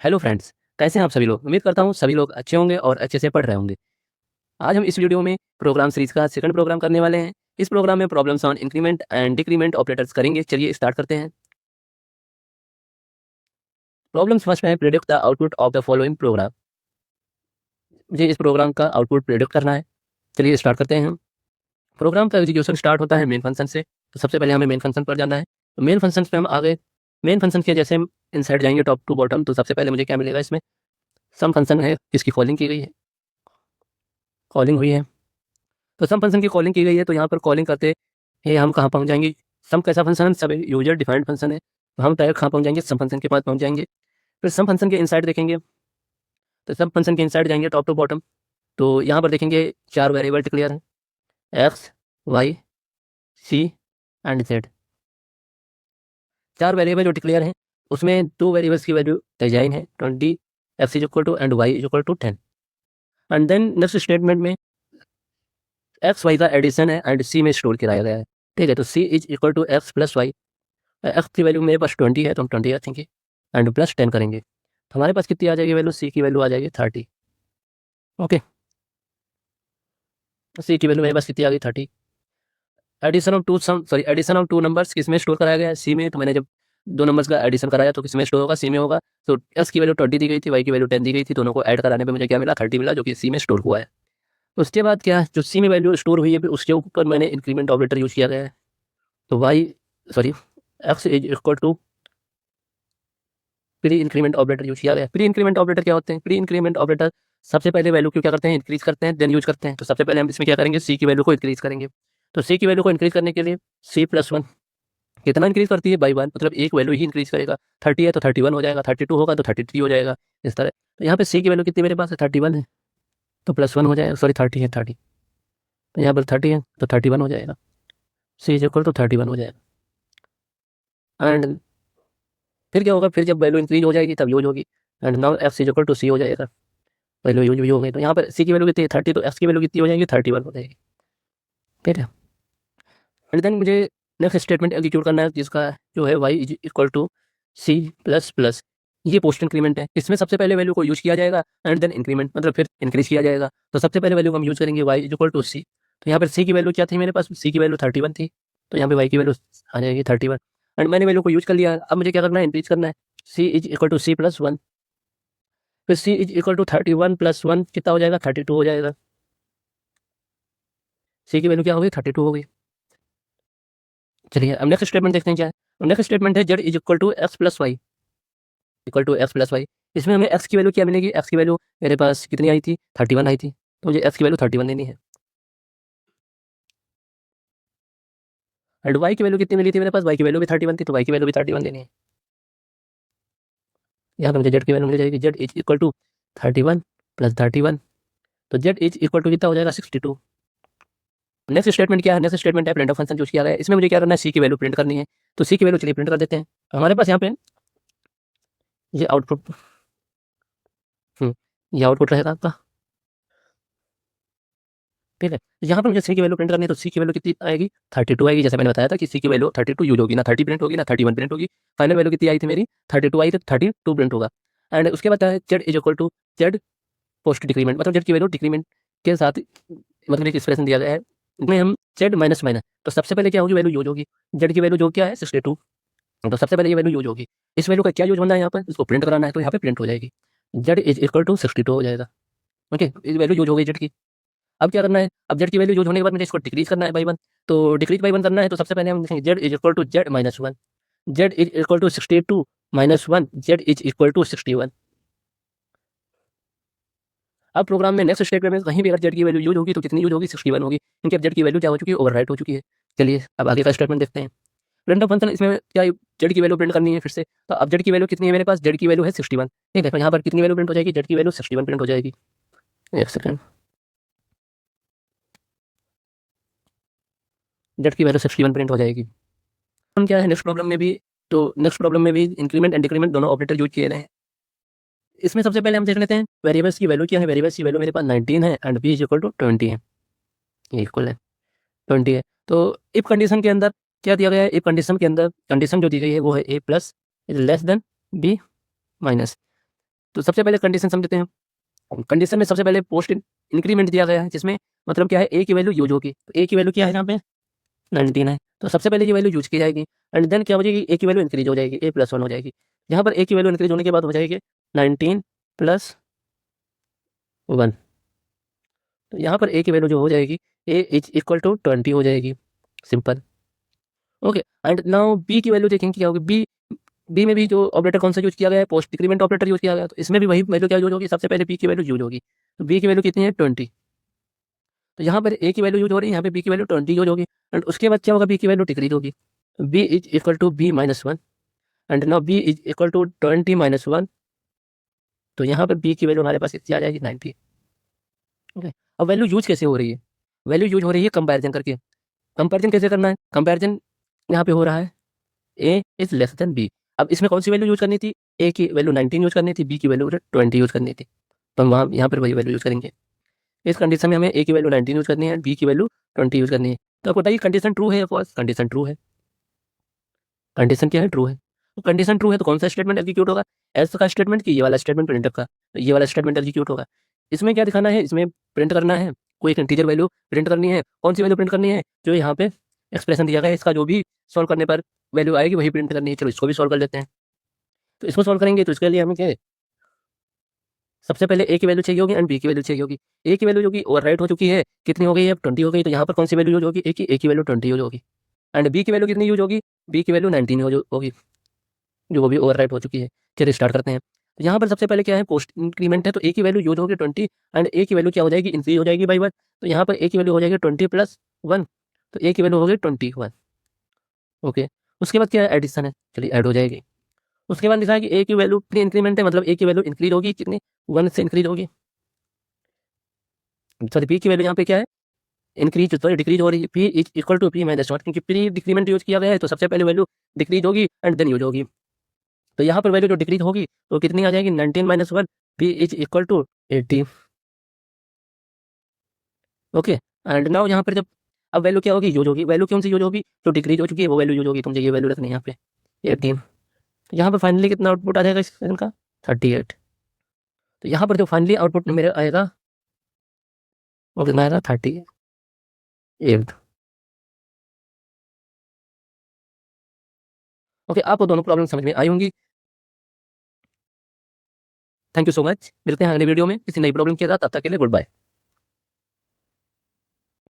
Hello friends, कैसे हैं आप सभी लोग? उम्मीद करता हूँ सभी लोग अच्छे होंगे और अच्छे से पढ़ रहे होंगे। आज हम इस वीडियो में प्रोग्राम सीरीज का सेकंड प्रोग्राम करने वाले हैं। इस प्रोग्राम में problems on increment and decrement operators करेंगे। चलिए स्टार्ट करते हैं। प्रॉब्लम्स फर्स्ट है, predict the output of the following programme. मुझे इस प्रोग्राम का आउटपुट प्रेडिक्ट करना है। चलिए स्टार्ट करते हैं हम। प्रोग्राम का एग्जीक्यूशन स्टार्ट होता है मेन फंक्शन से। तो सबसे पहले हमें मेन फंक्शन पर जाना है। तो मेन फंक्शन पे हम आ गए। मेन फंक्शन के जैसे हम इनसाइड जाएंगे टॉप टू बॉटम, तो सबसे पहले मुझे क्या मिलेगा? इसमें सम फंक्शन है, इसकी कॉलिंग की गई है, कॉलिंग हुई है। तो सम फंक्शन की कॉलिंग की गई है, तो यहाँ पर कॉलिंग करते ये हम कहाँ पहुँच जाएंगे? सम कैसा फंक्शन है? सब यूजर डिफाइंड फंक्शन है। तो हम डायरेक्ट कहाँ पहुँच जाएंगे? सम फंक्शन के पास पहुँच जाएंगे। फिर सम फंक्शन के इनसाइड देखेंगे। तो सम फंक्शन के इनसाइड जाएंगे टॉप टू बॉटम। तो यहाँ पर देखेंगे 4 वेरिएबल डिक्लेयर हैं, X, Y, C and Z. 4 variable जो डिक्लेयर हैं, उसमें 2 वेरिएबल्स की वैल्यू डिजाइन है 20, X is equal to and Y is equal to 10। And then next statement में एक्स वाई का एडिशन है एंड सी में स्टोर कराया गया है। ठीक है, तो C is equal to x plus Y. X की वैल्यू मेरे पास 20 है, तो हम 20 रखेंगे एंड प्लस 10 करेंगे। तो हमारे पास कितनी आ जाएगी वैल्यू? सी की वैल्यू आ जाएगी 30। ओके, सी की वैल्यू मेरे पास कितनी आ गई? 30। एडिशन ऑफ टू नंबर्स किसमें स्टोर कराया गया है? सी में। तो मैंने जब 2 नंबर्स का एडिशन कराया तो किसमें स्टोर होगा? सी में होगा। तो एक्स की वैल्यू 20 दी गई थी, वाई की वैल्यू 10 दी गई थी। दोनों को ऐड कराने पे मुझे क्या मिला? 30 मिला, जो कि सी में स्टोर हुआ है। तो उसके बाद क्या, जो सी में वैल्यू स्टोर हुई है, फिर उसके ऊपर मैंने इंक्रीमेंट ऑपरेटर यूज किया गया है। तो y sorry x is equal to pre increment operator use किया गया है। प्री इंक्रीमेंट ऑपरेटर क्या होते हैं? प्री इंक्रीमेंट ऑपरेटर सबसे पहले वैल्यू को क्या करते हैं? इंक्रीज करते हैं, देन यूज करते हैं। तो सबसे पहले हम इसमें क्या करेंगे? सी की वैल्यू को इंक्रीज करेंगे। तो सी की वैल्यू को इंक्रीज करने के लिए सी प्लस वन कितना इंक्रीज करती है? बाई वन, मतलब एक वैल्यू ही इंक्रीज करेगा। 30 है तो 31 हो जाएगा, 32 होगा तो 33 हो जाएगा, इस तरह। तो यहाँ पे सी की वैल्यू कितनी मेरे पास है? 31 है, तो प्लस वन हो जाएगा। सॉरी 30 है, 30। तो यहाँ पर 30 है तो 31 हो जाएगा। सी इज इक्वल टू 31 हो जाएगा। एंड फिर क्या होगा? फिर जब वैल्यू इंक्रीज हो जाएगी तब यूज होगी। And now X is equal to C हो जाएगा। वैल्यू यूज भी हो गई, तो यहाँ पर सी की वैल्यू कितनी है? 30, तो एक्स की वैल्यू कितनी हो जाएगी? 31 हो जाएगी। ठीक है। एंड देन मुझे नेक्स्ट स्टेटमेंट एग्जीक्यूट करना है, जिसका जो है y is equal to C plus plus. ये पोस्ट इंक्रीमेंट है, इसमें सबसे पहले वैल्यू को यूज किया जाएगा एंड देन इंक्रीमेंट, मतलब फिर इंक्रीज किया जाएगा। तो सबसे पहले वैल्यू को हम यूज करेंगे वाई इज इक्वल टू सी। तो यहाँ पर सी की वैल्यू क्या थी मेरे पास? सी की वैल्यू 31 थी, तो यहाँ पे वाई की वैल्यू आ जाएगी 31। एंड मैंने वैल्यू को यूज कर लिया। अब मुझे क्या करना है? इंक्रीज करना है। C is equal to C plus one. फिर C is equal to 31 plus one कितना हो जाएगा? 32 हो जाएगा। सी की वैल्यू क्या हो गई? 32 हो गई। चलिए अब नेक्स्ट स्टेटमेंट देखते हैं क्या है। नेक्स्ट स्टेटमेंट है z is equal to x plus y, equal to x plus y. इसमें हमें एक्स की वैल्यू क्या मिलेगी? एक्स की वैल्यू मेरे पास कितनी आई थी? 31 आई थी, तो मुझे एक्स की वैल्यू 31 देनी है। एंड वाई की वैल्यू कितनी मिली थी मेरे पास? वाई की वैल्यू भी 31 थी, तो वाई की वैल्यू भी 31 देनी है। यहाँ पर मुझे जेड की वैल्यू मिल जाएगी, z is equal to 31 plus 31। तो जेड इज इक्वल टू कितना हो जाएगा? 62। नेक्स्ट स्टेटमेंट क्या है? नेक्स्ट स्टेटमेंट है प्रिंट ऑफ फंक्शन यूज किया गया है। इसमें मुझे क्या करना है? सी की वैल्यू प्रिंट करनी है। तो सी की वैल्यू चलिए प्रिंट कर देते हैं। हमारे पास यहाँ पे ये आउटपुट ये आउटपुट रहेगा आपका। ठीक है, यहाँ पर मुझे सी की वैल्यू प्रिंट करनी है, तो सी की वैल्यू कितनी आएगी? 32 आएगी। जैसे मैंने बताया था कि सी की वैल्यू 32 यूज होगी, ना 30 प्रिंट होगी ना 31 प्रिंट होगी। फाइनल वैल्यू कितनी आई थी मेरी? 32 आई थी, 32 प्रिंट होगा। एंड उसके बाद z is equal to z post decrement, मतलब जेड की वैल्यू डिक्रीमेंट के साथ, मतलब एक एक्सप्रेशन दिया गया है, इसमें हम जेड माइनस माइनस। तो सबसे पहले क्या होगी? वैल्यू यूज होगी। जेड की वैल्यू जो क्या है? 62। तो सबसे पहले ये वैल्यू यूज होगी। इस वैल्यू का क्या यूज होना है? यहाँ पर इसको प्रिंट कराना है, तो यहाँ पे प्रिंट हो जाएगी। जेड इज इक्वल टू 62 हो जाएगा। ओके, इस वैल्यू यूज हो गई जेड की। अब क्या करना है? अब जेड की वैल्यू यूज होने के बाद मुझे इसको डिक्रीज करना है बाई वन। तो डिक्रीज बाई वन करना है, तो सबसे पहले हम लिखेंगे z is equal to z minus one. Z is equal to 62 minus one, z is equal to 61। अब प्रोग्राम में नेक्स्ट स्टेटमेंट में कहीं भी अगर जेड की वैल्यू यूज होगी तो कितनी यूज होगी? 61 होगी, क्योंकि अब जेड की वैल्यू क्या हो चुकी है? ओवरराइट हो चुकी है। चलिए अब आगे का स्टेटमेंट देखते हैं। प्रिंट ऑफ फंक्शन, इसमें क्या जेड की वैल्यू प्रिंट करनी है फिर से। तो अब जेड की वैल्यू कितनी है मेरे पास? जेड की वैल्यू है 61। ठीक है, तो यहाँ पर कितनी वैल्यू प्रिंट हो जाएगी? जेड की वैल्यू 61 प्रिंट हो जाएगी। एक सेकंड, जेड की वैल्यू 61 प्रिंट हो जाएगी। हम क्या है नेक्स्ट प्रॉब्लम में भी, तो नेक्स्ट प्रॉब्लम में भी इंक्रीमेंट एंड डिक्रीमेंट दोनों ऑपरेटर यूज किए गए हैं। इसमें सबसे पहले हम देख लेते हैं वेरिएबल्स की वैल्यू क्या है। वेरिएबल्स की वैल्यू मेरे पास 19 है and b is equal to 20 है, ये इक्वल है 20 है। तो इफ कंडीशन के अंदर क्या दिया गया है? इफ कंडीशन के अंदर कंडीशन जो दी गई है वो है A plus is less than B minus. तो सबसे पहले कंडीशन समझते हैं। कंडीशन में सबसे पहले पोस्ट इंक्रीमेंट दिया गया है, जिसमें मतलब क्या है, ए की वैल्यू यूज होगी। तो ए की वैल्यू क्या है यहाँ पे 19 है, तो सबसे पहले ये वैल्यू यूज की जाएगी एंड देन क्या हो जाएगी, ए की वैल्यू इंक्रीज हो जाएगी, ए प्लस 1 हो जाएगी। यहाँ पर ए की वैल्यू इंक्रीज होने के बाद हो जाएगी 19 प्लस 1। तो यहाँ पर ए की वैल्यू जो हो जाएगी, ए इज इक्वल टू 20 हो जाएगी, simple. Okay, and now b की वैल्यू देखेंगे क्या होगी। बी में भी जो ऑपरेटर कौन सा यूज किया गया है, पोस्ट डिक्रीमेंट ऑपरेटर यूज किया गया है, तो इसमें भी वही वैल्यू क्या यूज होगी, सबसे पहले बी की वैल्यू यूज होगी। तो बी की वैल्यू कितनी है 20, तो यहाँ पर ए की वैल्यू यूज हो रही है, यहाँ पे बी की वैल्यू 20 यूज होगी एंड उसके बाद क्या होगा, बी की वैल्यू डिक्रीज होगी। B is equal to b minus 1 and now b is equal to 20 minus 1, तो यहाँ पर बी की वैल्यू हमारे पास कितनी आ जाएगी 90। ओके, अब वैल्यू यूज कैसे हो रही है, वैल्यू यूज हो रही है कंपैरिजन करके। कंपैरिजन कैसे करना है, कंपैरिजन यहाँ पे हो रहा है ए इज लेस देन बी। अब इसमें कौन सी वैल्यू यूज करनी थी, ए की वैल्यू 19 यूज करनी थी, बी की वैल्यू 20 यूज करनी थी, तो हम वहाँ यहाँ पर वही वैल्यू यूज करेंगे। इस कंडीशन में हमें ए की वैल्यू 19 यूज करनी है, बी की वैल्यू 20 यूज करनी है। तो आपको बताइए कंडीशन ट्रू है या फॉल्स, कंडीशन ट्रू है। कंडीशन क्या है, ट्रू है। तो कंडीशन ट्रू है तो कौन सा स्टेटमेंट एग्जीक्यूट होगा, एल्स का स्टेटमेंट कि ये वाला स्टेटमेंट प्रिंटफ का, तो ये वाला स्टेटमेंट एग्जीक्यूट होगा। इसमें क्या दिखाना है, इसमें प्रिंट करना है, कोई एक इंटीजर वैल्यू प्रिंट करनी है। कौन सी वैल्यू प्रिंट करनी है, जो यहाँ पे एक्सप्रेशन दिया गया है, इसका जो भी सॉल्व करने पर वैल्यू आएगी वही प्रिंट करनी है। चलो इसको भी सॉल्व कर लेते हैं। तो इसको सॉल्व करेंगे तो इसके लिए हमें क्या है, सबसे पहले ए की वैल्यू चाहिए होगी एंड बी की वैल्यू चाहिए होगी। ए की वैल्यू जो कि ओवरराइट हो चुकी है, कितनी हो गई है 20 हो गई, तो यहाँ पर कौन सी वैल्यू यूज होगी, ए की वैल्यू 20 यूज होगी एंड बी की वैल्यू कितनी यूज होगी, बी की वैल्यू 19 होगी, जो वो भी ओवरराइट हो चुकी है। चलिए स्टार्ट करते हैं। तो यहाँ पर सबसे पहले क्या है, पोस्ट इंक्रीमेंट है, तो ए की वैल्यू यूज होगी 20 एंड ए की वैल्यू क्या हो जाएगी, इंक्रीज हो जाएगी बाई 1। तो यहाँ पर ए की वैल्यू हो जाएगी 20 प्लस 1, तो ए की वैल्यू हो गई 21। ओके, उसके बाद क्या है, एडिशन है, चलिए ऐड हो जाएगी। उसके बाद लिखा है कि ए की वैल्यू प्री इंक्रीमेंट है, मतलब ए की वैल्यू इंक्रीज होगी कितनी, 1 से इंक्रीज होगी। सॉरी बी की वैल्यू यहाँ पे क्या है, इंक्रीज सॉरी डिक्रीज हो रही है, p is equal to p minus 1, क्योंकि प्री डिक्रीमेंट यूज किया गया है, तो सबसे पहले वैल्यू डिक्रीज होगी एंड देन यूज होगी। तो यहाँ पर वैल्यू जो डिक्रीज होगी तो कितनी आ जाएगी 19 minus 1, p is equal to 80। Okay, and now यहाँ पर जब अब वैल्यू क्या होगी, यूज होगी। वैल्यू कौन सी यूज होगी, जो डिक्रीज हो चुकी है वो वैल्यू यूज होगी। तो मुझे ये वैल्यू रखनी है यहाँ पे 18। तो यहाँ पर फाइनली कितना आउटपुट आ जाएगा इस क्वेश्चन का 38। तो यहाँ पर जो फाइनली आउटपुट मेरे आएगा वो कितना आएगा 38। ओके, आपको दोनों प्रॉब्लम समझ में आई होंगी। थैंक यू सो मच, मिलते हैं अगले वीडियो में किसी नई प्रॉब्लम के साथ, तब तक के लिए गुड बाय।